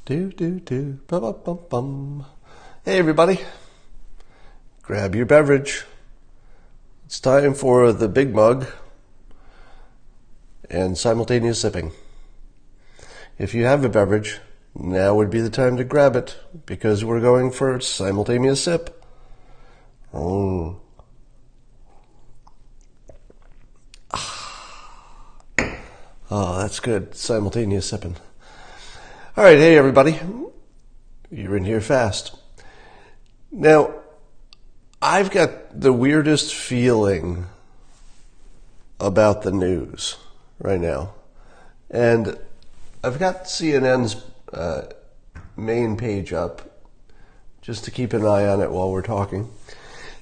Do, do, do, bum, bum, bum, bum. Hey, everybody. Grab your beverage. It's time for the big mug and simultaneous sipping. If you have a beverage, now would be the time to grab it because we're going for simultaneous sip. Oh, that's good. Simultaneous sipping. All right, hey everybody. You're in here fast. Now, I've got the weirdest feeling about the news right now. And I've got CNN's main page up just to keep an eye on it while we're talking.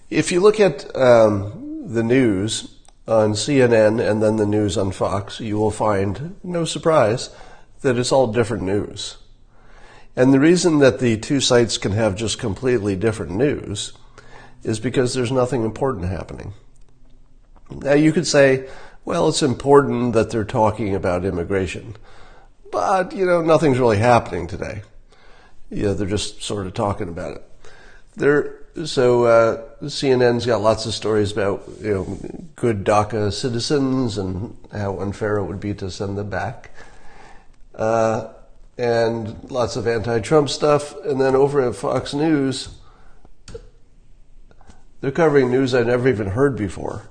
If you look at the news on CNN and then the news on Fox, you will find, no surprise, that it's all different news. And the reason that the two sites can have just completely different news is because there's nothing important happening. Now you could say, well, it's important that they're talking about immigration. But, nothing's really happening today. They're just sort of talking about it. CNN's got lots of stories about, good DACA citizens and how unfair it would be to send them back. And lots of anti-Trump stuff. And then over at Fox News, they're covering news I've never even heard before.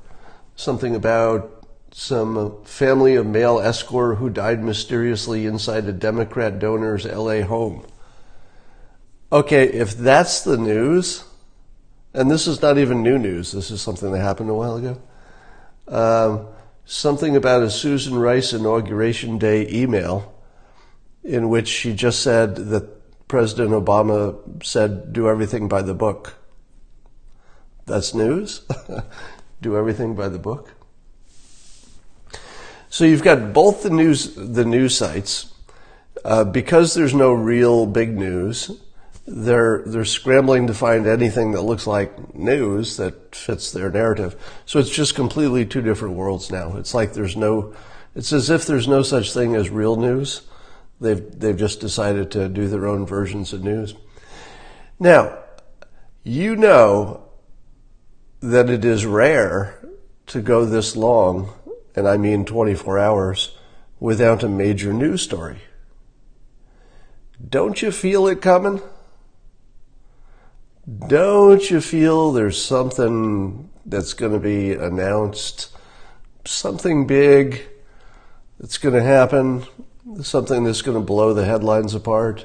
Something about some family of male escort who died mysteriously inside a Democrat donor's LA home. Okay, if that's the news, and this is not even new news, this is something that happened a while ago. Something about a Susan Rice Inauguration Day email in which she just said that President Obama said, do everything by the book. That's news? Do everything by the book? So you've got both the news sites. Because there's no real big news, they're scrambling to find anything that looks like news that fits their narrative. So it's just completely two different worlds now. It's like it's as if there's no such thing as real news. They've just decided to do their own versions of news. Now, you know that it is rare to go this long, and I mean 24 hours, without a major news story. Don't you feel it coming? Don't you feel there's something that's going to be announced, something big that's going to happen, something that's going to blow the headlines apart?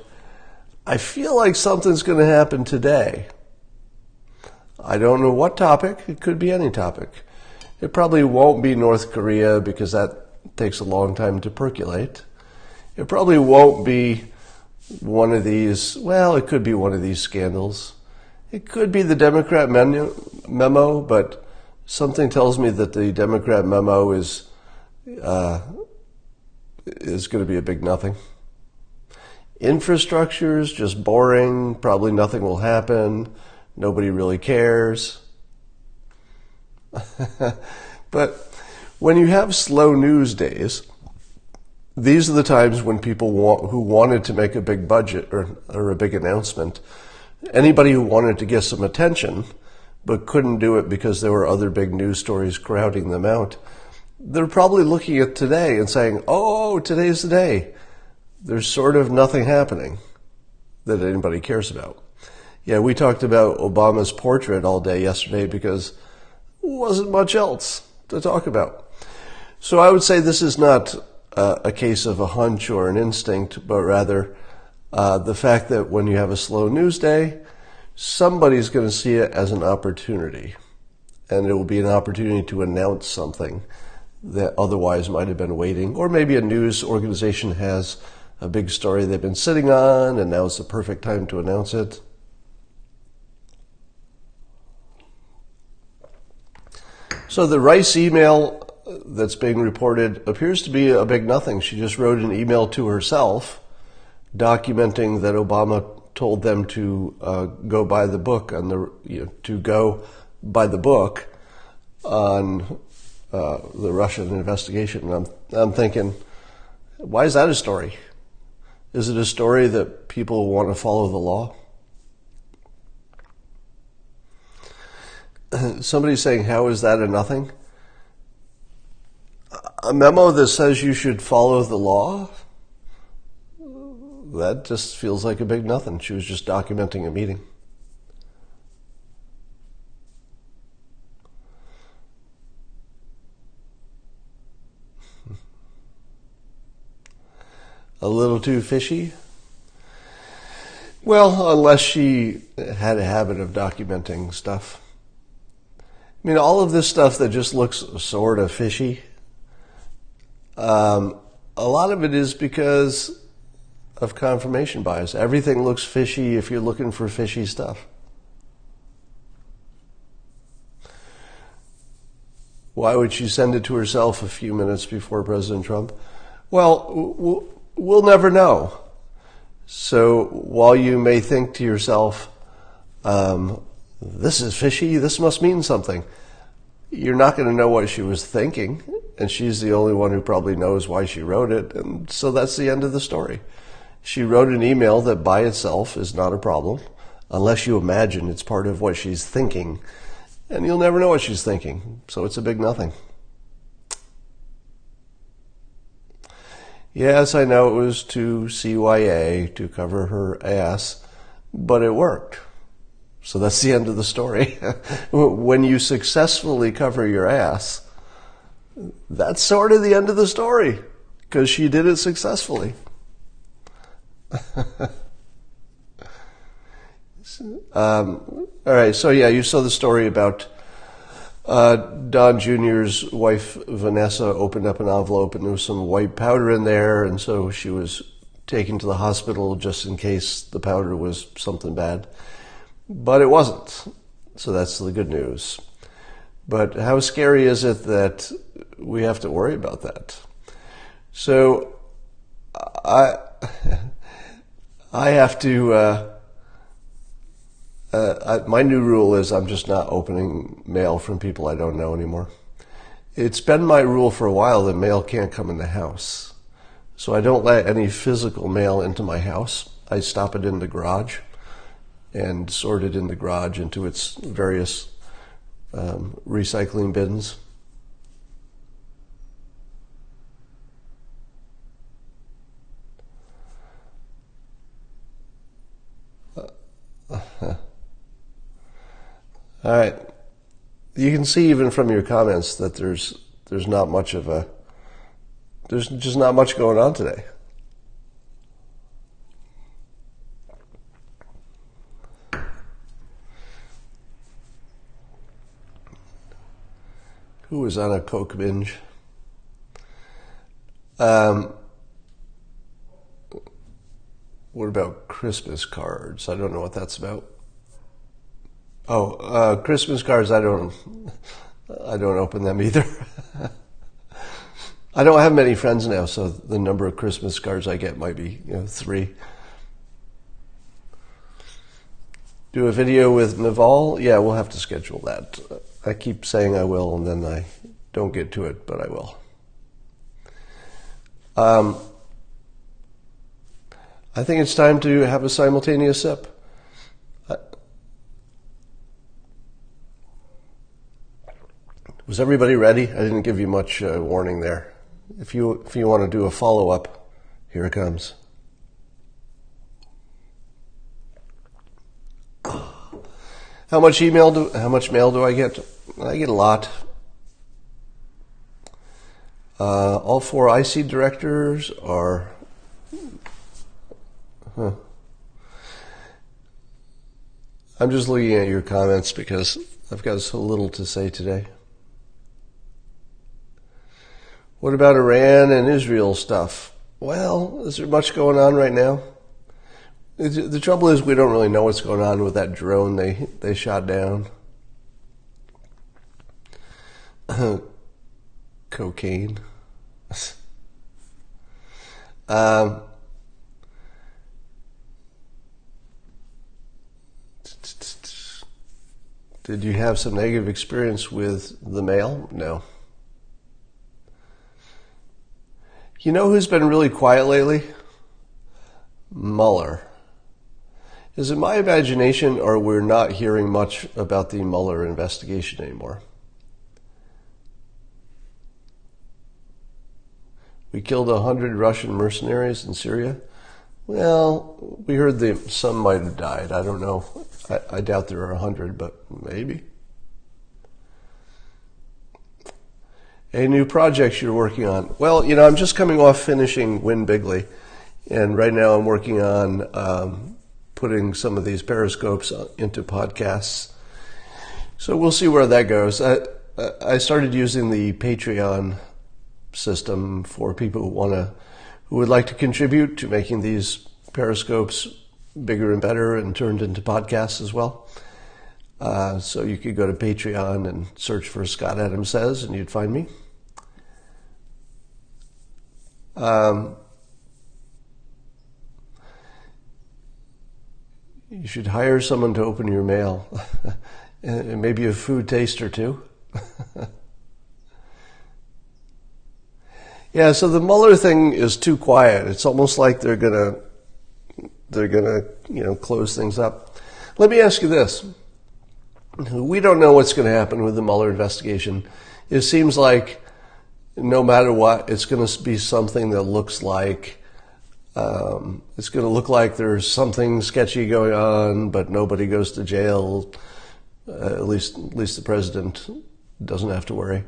I feel like something's going to happen today. I don't know what topic. It could be any topic. It probably won't be North Korea because that takes a long time to percolate. It probably won't be one of these, well, it could be one of these scandals. It could be the Democrat memo, but something tells me that the Democrat memo is going to be a big nothing. Infrastructure is just boring. Probably nothing will happen. Nobody really cares. But when you have slow news days, these are the times when people who wanted to make a big budget or a big announcement, anybody who wanted to get some attention but couldn't do it because there were other big news stories crowding them out, they're probably looking at today and saying, oh, today's the day. There's sort of nothing happening that anybody cares about. Yeah, we talked about Obama's portrait all day yesterday because there wasn't much else to talk about. So I would say this is not a case of a hunch or an instinct, but rather the fact that when you have a slow news day, somebody's going to see it as an opportunity. And it will be an opportunity to announce something that otherwise might have been waiting. Or maybe a news organization has a big story they've been sitting on, and now it's the perfect time to announce it. So the Rice email that's being reported appears to be a big nothing. She just wrote an email to herself documenting that Obama told them to go by the book on the Russian investigation. And I'm thinking, why is that a story? Is it a story that people want to follow the law? Somebody's saying, how is that a nothing? A memo that says you should follow the law? That just feels like a big nothing. She was just documenting a meeting. A little too fishy? Well, unless she had a habit of documenting stuff. I mean, all of this stuff that just looks sort of fishy, a lot of it is because of confirmation bias. Everything looks fishy if you're looking for fishy stuff. Why would she send it to herself a few minutes before President Trump? Well, we'll never know. So while you may think to yourself, this is fishy, this must mean something, you're not going to know what she was thinking, and she's the only one who probably knows why she wrote it, and so that's the end of the story. She wrote an email that by itself is not a problem, unless you imagine it's part of what she's thinking, and you'll never know what she's thinking, so it's a big nothing. Yes, I know it was to CYA, to cover her ass, but it worked. So that's the end of the story. When you successfully cover your ass, that's sort of the end of the story, because she did it successfully. All right, so yeah, you saw the story about Don Jr.'s wife, Vanessa, opened up an envelope and there was some white powder in there, and so she was taken to the hospital just in case the powder was something bad. But it wasn't, so that's the good news. But how scary is it that we have to worry about that? So I have to... my new rule is I'm just not opening mail from people I don't know anymore. It's been my rule for a while that mail can't come in the house. So I don't let any physical mail into my house. I stop it in the garage and sort it in the garage into its various recycling bins. All right. You can see even from your comments that there's not much of a, there's just not much going on today. Who was on a Coke binge? What about Christmas cards? I don't know what that's about. Oh, Christmas cards, I don't open them either. I don't have many friends now, so the number of Christmas cards I get might be, 3. Do a video with Naval? Yeah, we'll have to schedule that. I keep saying I will, and then I don't get to it, but I will. I think it's time to have a simultaneous sip. Was everybody ready? I didn't give you much warning there. If you want to do a follow-up, here it comes. How much mail do I get? I get a lot. All 4 IC directors are... I'm just looking at your comments because I've got so little to say today. What about Iran and Israel stuff? Well, is there much going on right now? The trouble is we don't really know what's going on with that drone they shot down. Cocaine. Did you have some negative experience with the mail? No. You know who's been really quiet lately? Mueller. Is it my imagination, or we're not hearing much about the Mueller investigation anymore? We killed 100 Russian mercenaries in Syria. Well, we heard some might have died. I don't know. I doubt there are 100, but maybe. Any new projects you're working on? Well, I'm just coming off finishing Win Bigly, and right now I'm working on putting some of these periscopes into podcasts. So we'll see where that goes. I started using the Patreon system for people who would like to contribute to making these periscopes bigger and better and turned into podcasts as well. So you could go to Patreon and search for Scott Adams Says, and you'd find me. You should hire someone to open your mail, and maybe a food taster too. Yeah, so the Mueller thing is too quiet. It's almost like they're gonna close things up. Let me ask you this. We don't know what's going to happen with the Mueller investigation. It seems like no matter what, it's going to be something that looks like it's going to look like there's something sketchy going on, but nobody goes to jail. At least the president doesn't have to worry.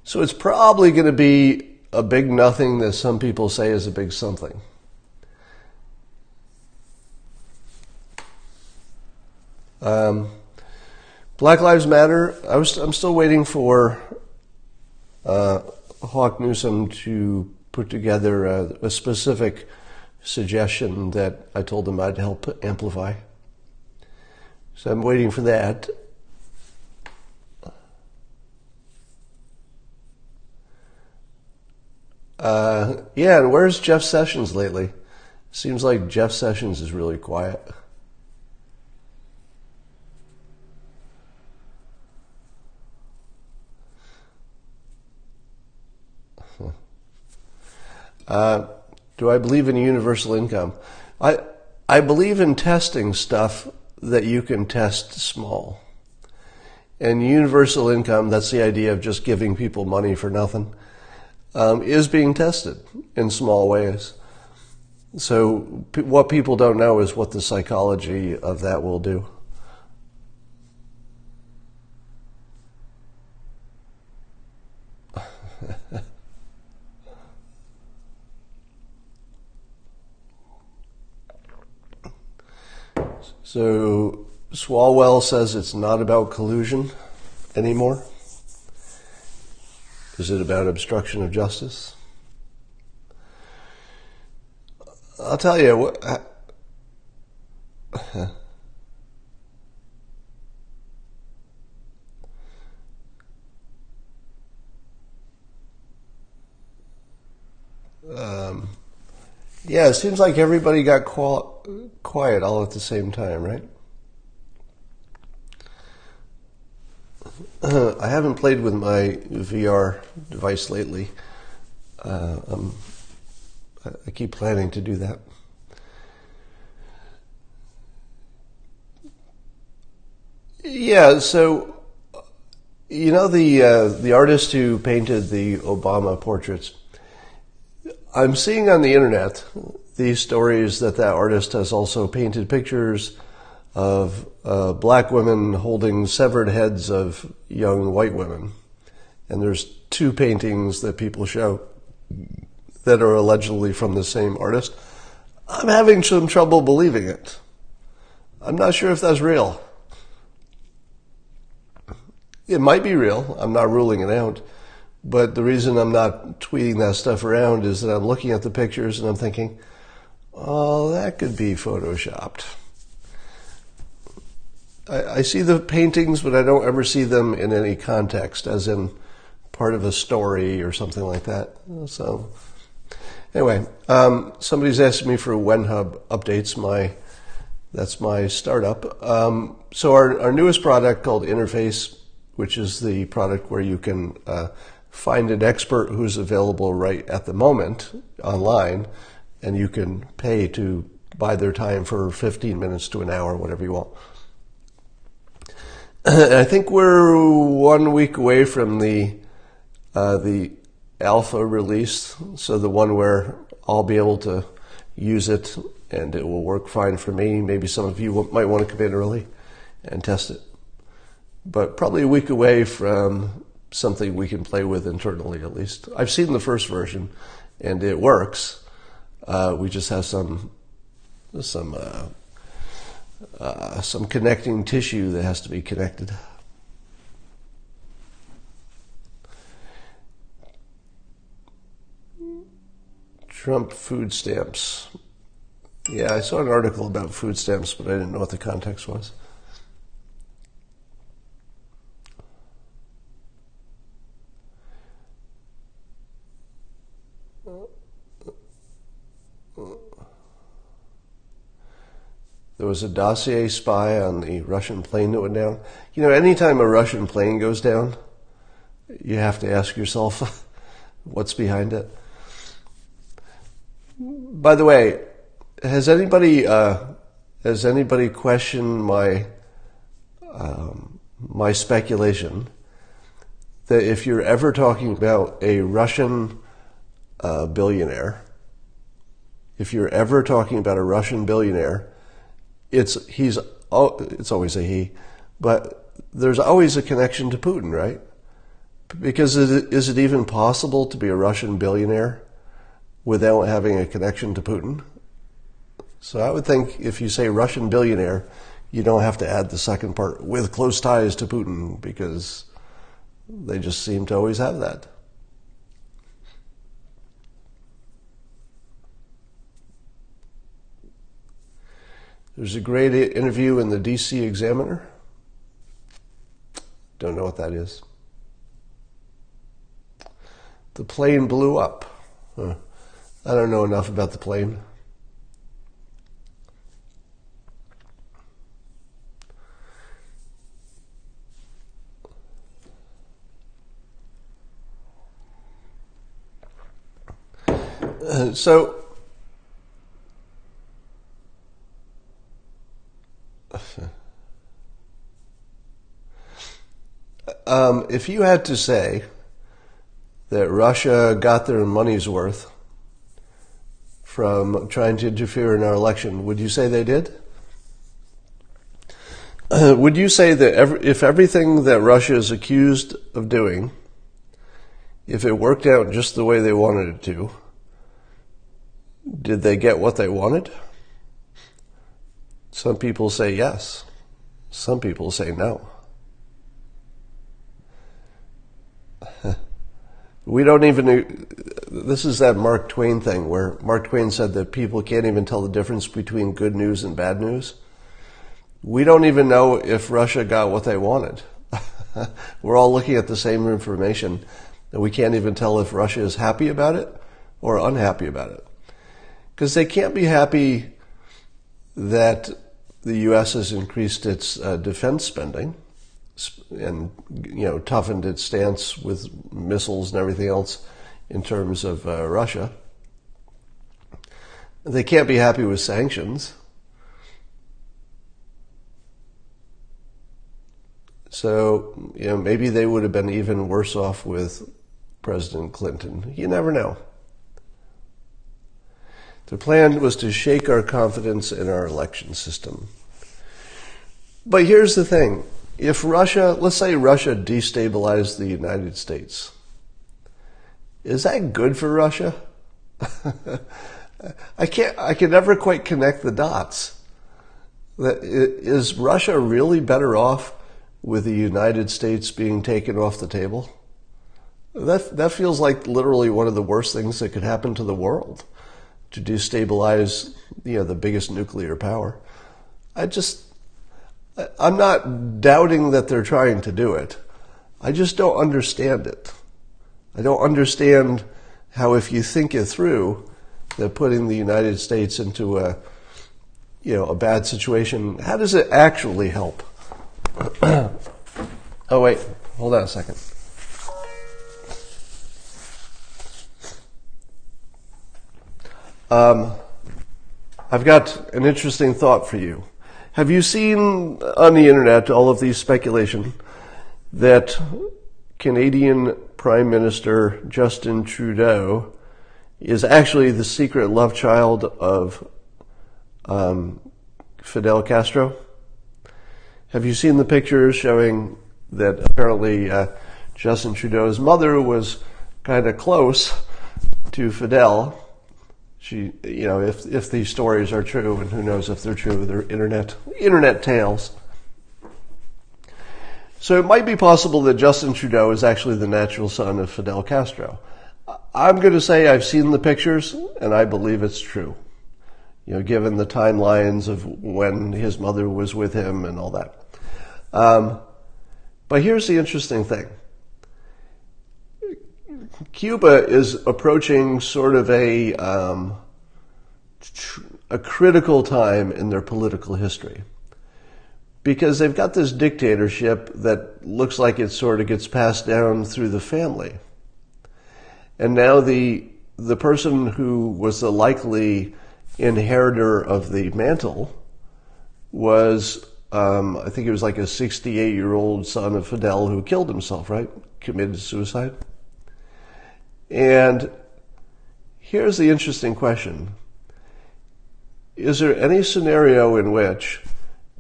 So it's probably going to be a big nothing that some people say is a big something. Black Lives Matter. I'm still waiting for Hawk Newsom to put together a specific suggestion that I told him I'd help amplify. So I'm waiting for that. Yeah, and where's Jeff Sessions lately? Seems like Jeff Sessions is really quiet. Do I believe in universal income? I believe in testing stuff that you can test small. And universal income, that's the idea of just giving people money for nothing, is being tested in small ways. So what people don't know is what the psychology of that will do. So Swalwell says it's not about collusion anymore. Is it about obstruction of justice? I'll tell you what. Yeah, it seems like everybody got quiet all at the same time, right? I haven't played with my VR device lately. I keep planning to do that. Yeah, so the artist who painted the Obama portraits. I'm seeing on the internet these stories that artist has also painted pictures of black women holding severed heads of young white women. And there's two paintings that people show that are allegedly from the same artist. I'm having some trouble believing it. I'm not sure if that's real. It might be real. I'm not ruling it out. But the reason I'm not tweeting that stuff around is that I'm looking at the pictures and I'm thinking, oh, that could be photoshopped. I see the paintings, but I don't ever see them in any context, as in part of a story or something like that. So anyway, somebody's asking me for WenHub updates. That's my startup. So our newest product called Interface, which is the product where you can find an expert who's available right at the moment online, and you can pay to buy their time for 15 minutes to an hour, whatever you want. And I think we're 1 week away from the alpha release, so the one where I'll be able to use it and it will work fine for me. Maybe some of you might want to come in early and test it. But probably a week away from something we can play with internally, at least. I've seen the first version and it works. We just have some connecting tissue that has to be connected. Trump food stamps. Yeah, I saw an article about food stamps, but I didn't know what the context was. There was a dossier spy on the Russian plane that went down. You know, anytime a Russian plane goes down, you have to ask yourself what's behind it. By the way, has anybody questioned my speculation that if you're ever talking about a Russian billionaire, it's always a he, but there's always a connection to Putin, right? Because is it even possible to be a Russian billionaire without having a connection to Putin? So I would think if you say Russian billionaire, you don't have to add the second part, with close ties to Putin, because they just seem to always have that. There's a great interview in the DC Examiner. Don't know what that is. The plane blew up. I don't know enough about the plane. If you had to say that Russia got their money's worth from trying to interfere in our election, would you say they did? Would you say that if everything that Russia is accused of doing, if it worked out just the way they wanted it to, did they get what they wanted? Some people say yes. Some people say no. We don't even, this is that Mark Twain thing where Mark Twain said that people can't even tell the difference between good news and bad news. We don't even know if Russia got what they wanted. We're all looking at the same information, and we can't even tell if Russia is happy about it or unhappy about it. Because they can't be happy that the U.S. has increased its defense spending and, toughened its stance with missiles and everything else in terms of Russia. They can't be happy with sanctions. So, maybe they would have been even worse off with President Clinton. You never know. The plan was to shake our confidence in our election system. But here's the thing. If Russia, let's say Russia destabilized the United States, is that good for Russia? I can never quite connect the dots. Is Russia really better off with the United States being taken off the table? That feels like literally one of the worst things that could happen to the world, to destabilize, the biggest nuclear power. I'm not doubting that they're trying to do it. I just don't understand it. I don't understand how, if you think it through, that putting the United States into a bad situation, how does it actually help? Oh, wait, hold on a second. I've got an interesting thought for you. Have you seen on the internet all of these speculation that Canadian Prime Minister Justin Trudeau is actually the secret love child of Fidel Castro? Have you seen the pictures showing that apparently Justin Trudeau's mother was kind of close to Fidel? She, if these stories are true, and who knows if they're true, they're internet tales. So it might be possible that Justin Trudeau is actually the natural son of Fidel Castro. I'm going to say I've seen the pictures, and I believe it's true. Given the timelines of when his mother was with him and all that. But here's the interesting thing. Cuba is approaching sort of a critical time in their political history, because they've got this dictatorship that looks like it sort of gets passed down through the family. And now the person who was the likely inheritor of the mantle was, I think it was like a 68-year-old son of Fidel who killed himself, right? Committed suicide. And here's the interesting question. Is there any scenario in which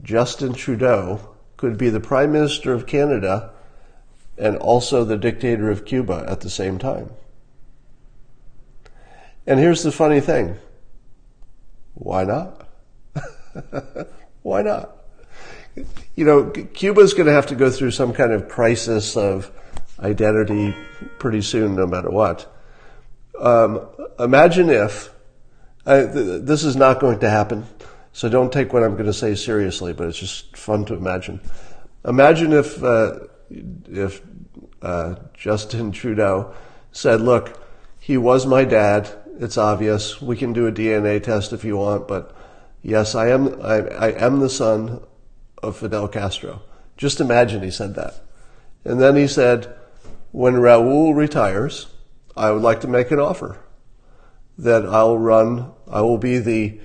Justin Trudeau could be the Prime Minister of Canada and also the dictator of Cuba at the same time? And here's the funny thing. Why not? Why not? Cuba's going to have to go through some kind of crisis of identity pretty soon, no matter what. Imagine if, this is not going to happen, so don't take what I'm going to say seriously, but it's just fun to imagine. Imagine if Justin Trudeau said, look, he was my dad, it's obvious, we can do a DNA test if you want, but yes, I am the son of Fidel Castro. Just imagine he said that. And then he said, when Raul retires, I would like to make an offer that I will be the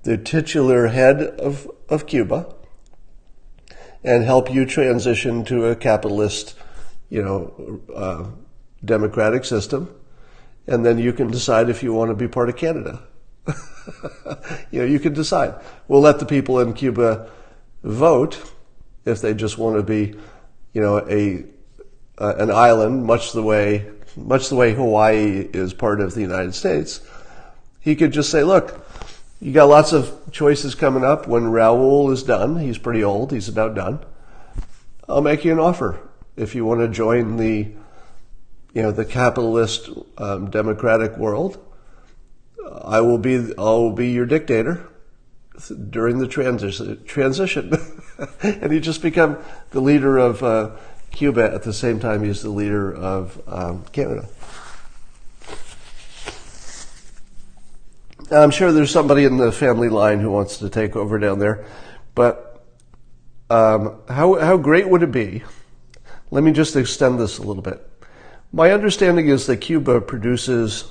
titular head of Cuba and help you transition to a capitalist, democratic system. And then you can decide if you want to be part of Canada. You can decide. We'll let the people in Cuba vote if they just want to be, an island, much the way Hawaii is part of the United States. He could just say, look, you got lots of choices coming up. When Raul is done, he's pretty old, he's about done, I'll make you an offer. If you want to join the capitalist democratic world, I will be your dictator during the transition. And he just become the leader of Cuba at the same time he's the leader of Canada. Now, I'm sure there's somebody in the family line who wants to take over down there, but how great would it be? Let me just extend this a little bit. My understanding is that Cuba produces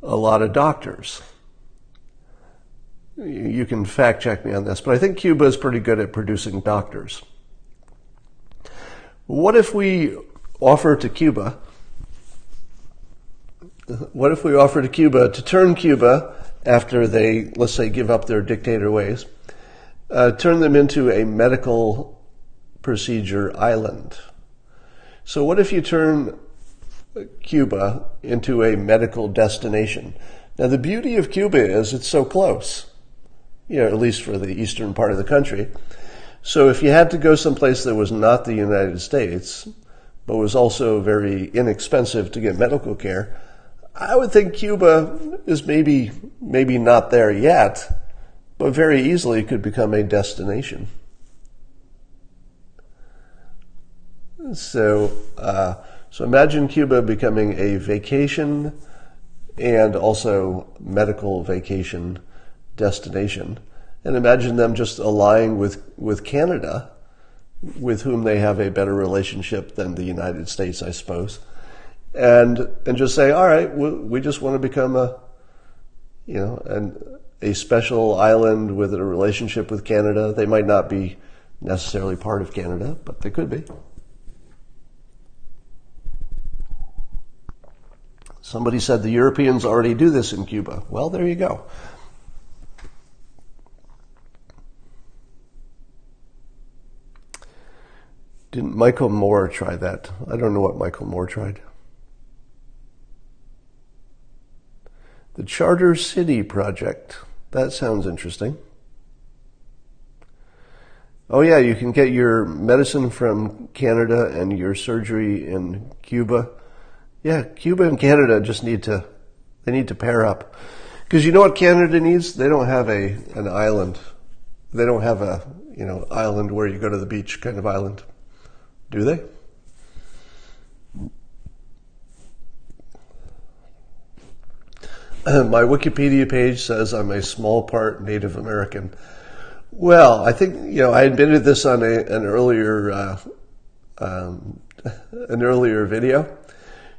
a lot of doctors. You can fact check me on this, but I think Cuba is pretty good at producing doctors. What if we offer to Cuba to turn Cuba, after they, let's say, give up their dictator ways, turn them into a medical procedure island? So what if you turn Cuba into a medical destination? Now, the beauty of Cuba is it's so close, at least for the eastern part of the country. So if you had to go someplace that was not the United States, but was also very inexpensive to get medical care, I would think Cuba is maybe not there yet, but very easily could become a destination. So imagine Cuba becoming a vacation and also medical vacation destination. And imagine them just allying with Canada, with whom they have a better relationship than the United States, I suppose. And just say, all right, we just want to become an a special island with a relationship with Canada. They might not be necessarily part of Canada, but they could be. Somebody said the Europeans already do this in Cuba. Well, there you go. Didn't Michael Moore try that? I don't know what Michael Moore tried. The Charter City Project. That sounds interesting. Oh yeah, you can get your medicine from Canada and your surgery in Cuba. Yeah, Cuba and Canada just need to pair up. Because you know what Canada needs? They don't have an island. They don't have a, island where you go to the beach kind of island. Do they? My Wikipedia page says I'm a small part Native American. Well, I think, I admitted this on an earlier video.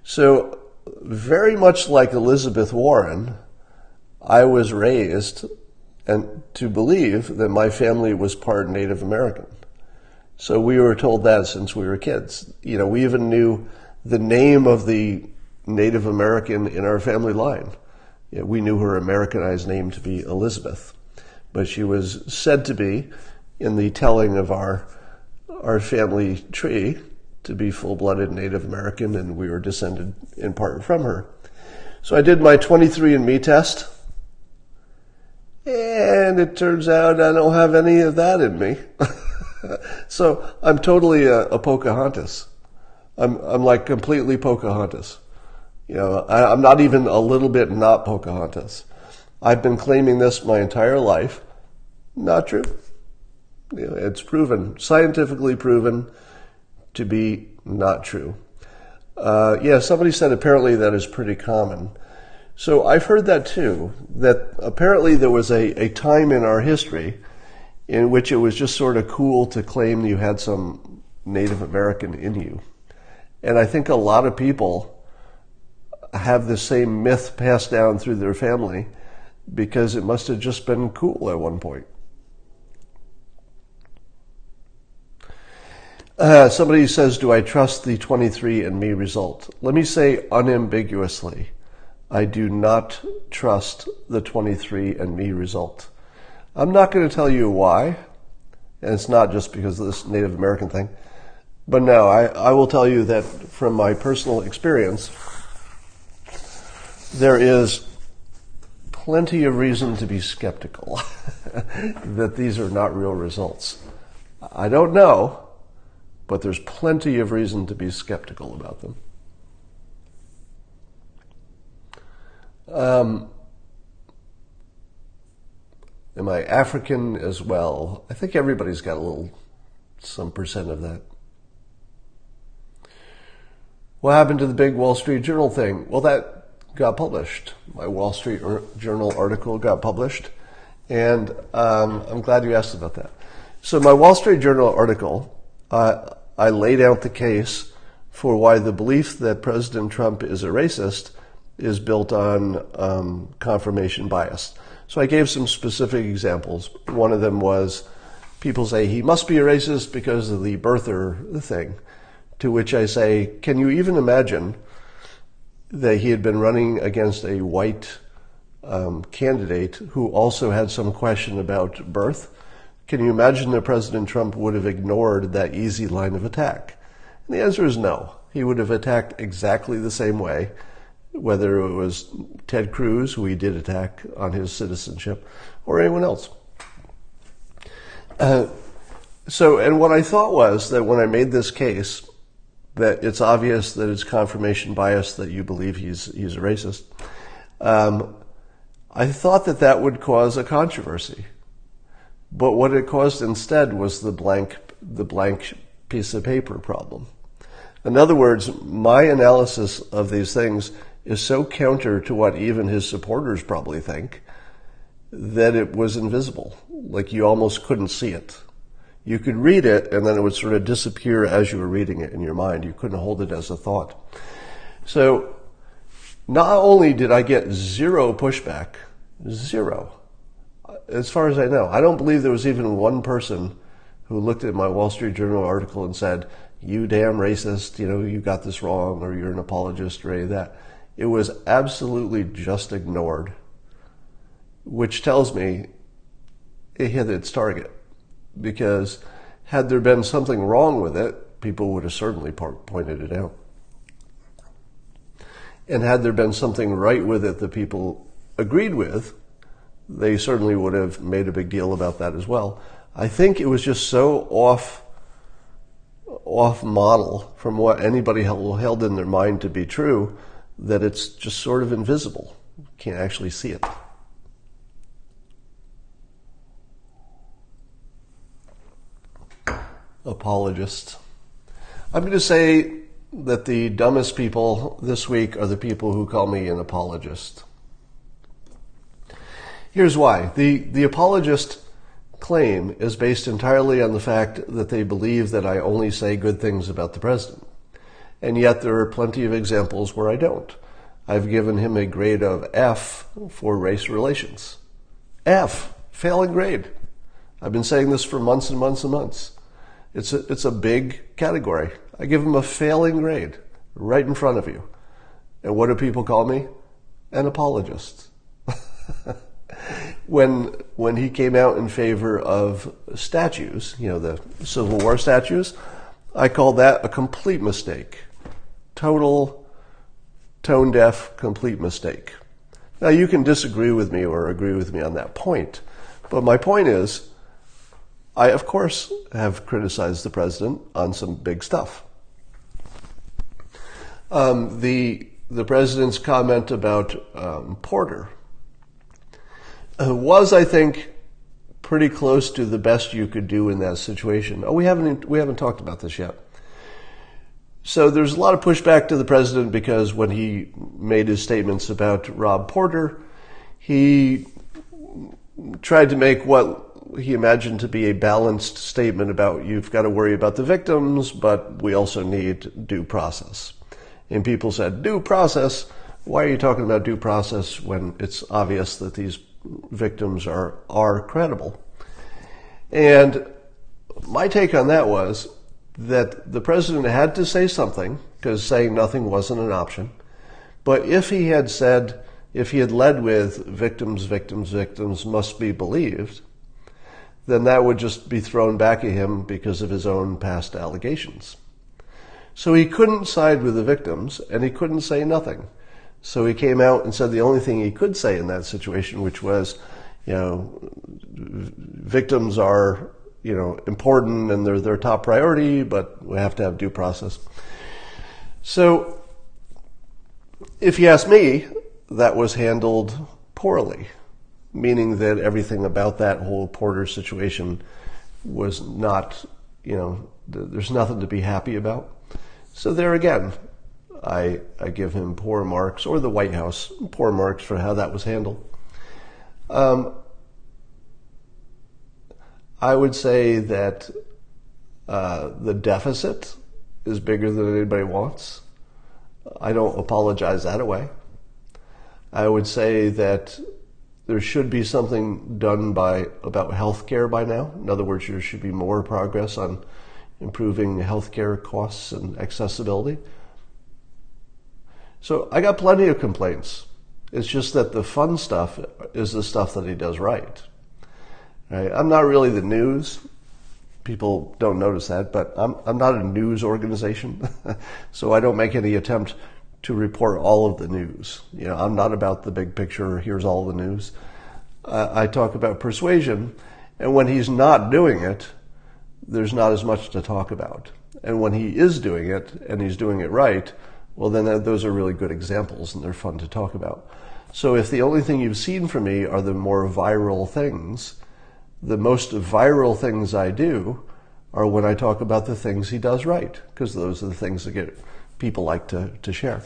So very much like Elizabeth Warren, I was raised and to believe that my family was part Native American. So we were told that since we were kids. We even knew the name of the Native American in our family line. We knew her Americanized name to be Elizabeth, but she was said to be, in the telling of our family tree, to be full-blooded Native American, and we were descended in part from her. So I did my 23andMe test, and it turns out I don't have any of that in me. So I'm totally a Pocahontas. I'm like completely Pocahontas. I'm not even a little bit not Pocahontas. I've been claiming this my entire life. Not true. It's proven, scientifically proven to be not true. Somebody said apparently that is pretty common. So I've heard that too, that apparently there was a time in our history in which it was just sort of cool to claim you had some Native American in you. And I think a lot of people have the same myth passed down through their family because it must have just been cool at one point. Somebody says, do I trust the 23andMe result? Let me say unambiguously, I do not trust the 23andMe result. I'm not going to tell you why, and it's not just because of this Native American thing, but no, I will tell you that from my personal experience, there is plenty of reason to be skeptical that these are not real results. I don't know, but there's plenty of reason to be skeptical about them. Am I African as well? I think everybody's got some percent of that. What happened to the big Wall Street Journal thing? Well, that got published. My Wall Street Journal article got published, and I'm glad you asked about that. So my Wall Street Journal article, I laid out the case for why the belief that President Trump is a racist is built on confirmation bias. So I gave some specific examples. One of them was people say he must be a racist because of the birther thing, to which I say, can you even imagine that he had been running against a white candidate who also had some question about birth? Can you imagine that President Trump would have ignored that easy line of attack? And the answer is no. He would have attacked exactly the same way, whether it was Ted Cruz, who he did attack on his citizenship, or anyone else. And what I thought was that when I made this case, that it's obvious that it's confirmation bias that you believe he's a racist, I thought that would cause a controversy. But what it caused instead was the blank piece of paper problem. In other words, my analysis of these things is so counter to what even his supporters probably think that it was invisible. Like you almost couldn't see it. You could read it and then it would sort of disappear as you were reading it in your mind. You couldn't hold it as a thought. So not only did I get zero pushback, zero, as far as I know. I don't believe there was even one person who looked at my Wall Street Journal article and said, "You damn racist, you got this wrong," or "You're an apologist," or any of that. It was absolutely just ignored, which tells me it hit its target. Because had there been something wrong with it, people would have certainly pointed it out. And had there been something right with it that people agreed with, they certainly would have made a big deal about that as well. I think it was just so off model from what anybody held in their mind to be true that it's just sort of invisible. You can't actually see it. Apologist. I'm going to say that the dumbest people this week are the people who call me an apologist. Here's why. The apologist claim is based entirely on the fact that they believe that I only say good things about the president. And yet there are plenty of examples where I don't. I've given him a grade of F for race relations. F, failing grade. I've been saying this for months and months and months. It's a big category. I give him a failing grade right in front of you. And what do people call me? An apologist. When he came out in favor of statues, the Civil War statues, I called that a complete mistake. Total, tone-deaf, complete mistake. Now, you can disagree with me or agree with me on that point, but my point is, I, of course, have criticized the president on some big stuff. The president's comment about Porter was, I think, pretty close to the best you could do in that situation. We haven't talked about this yet. So there's a lot of pushback to the president because when he made his statements about Rob Porter, he tried to make what he imagined to be a balanced statement about you've got to worry about the victims, but we also need due process. And people said, due process? Why are you talking about due process when it's obvious that these victims are credible? And my take on that was that the president had to say something, because saying nothing wasn't an option. But if he had led with victims, victims, victims must be believed, then that would just be thrown back at him because of his own past allegations. So he couldn't side with the victims, and he couldn't say nothing. So he came out and said the only thing he could say in that situation, which was, victims are, important and they're their top priority, but we have to have due process. So if you ask me, that was handled poorly, meaning that everything about that whole Porter situation was not, there's nothing to be happy about. So there again, I give him poor marks, or the White House poor marks for how that was handled. I would say that the deficit is bigger than anybody wants. I don't apologize that away. I would say that there should be something done about healthcare by now. In other words, there should be more progress on improving healthcare costs and accessibility. So I got plenty of complaints. It's just that the fun stuff is the stuff that he does right. I'm not really the news. People don't notice that, but I'm not a news organization, so I don't make any attempt to report all of the news. I'm not about the big picture, here's all the news. I talk about persuasion, and when he's not doing it, there's not as much to talk about. And when he is doing it, and he's doing it right, well then those are really good examples, and they're fun to talk about. So if the only thing you've seen from me are the more viral things, the most viral things I do are when I talk about the things he does right, because those are the things that people like to share.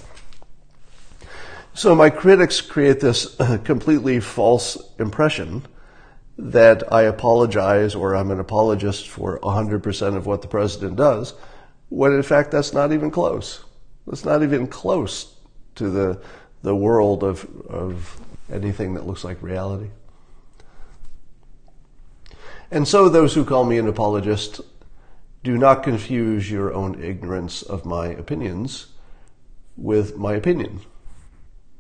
So my critics create this completely false impression that I apologize or I'm an apologist for 100% of what the president does, when in fact that's not even close. It's not even close to the world of anything that looks like reality. And so those who call me an apologist, do not confuse your own ignorance of my opinions with my opinion,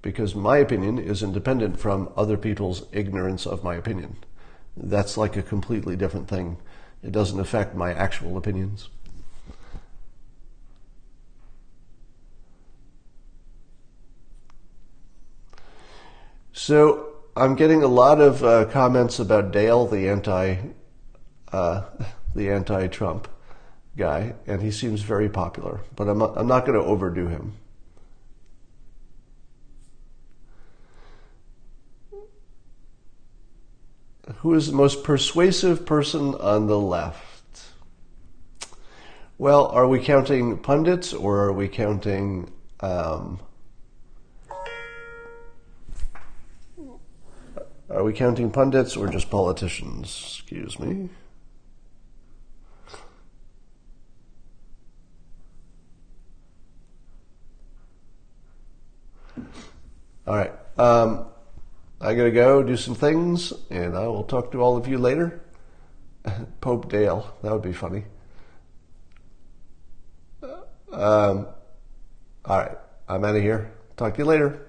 because my opinion is independent from other people's ignorance of my opinion. That's like a completely different thing. It doesn't affect my actual opinions. So I'm getting a lot of comments about Dale, the anti-Trump guy, and he seems very popular. But I'm not going to overdo him. Who is the most persuasive person on the left? Well, are we counting pundits or are we counting pundits or just politicians? Excuse me. All right. I gotta go do some things, and I will talk to all of you later. Pope Dale, that would be funny. All right. I'm out of here. Talk to you later.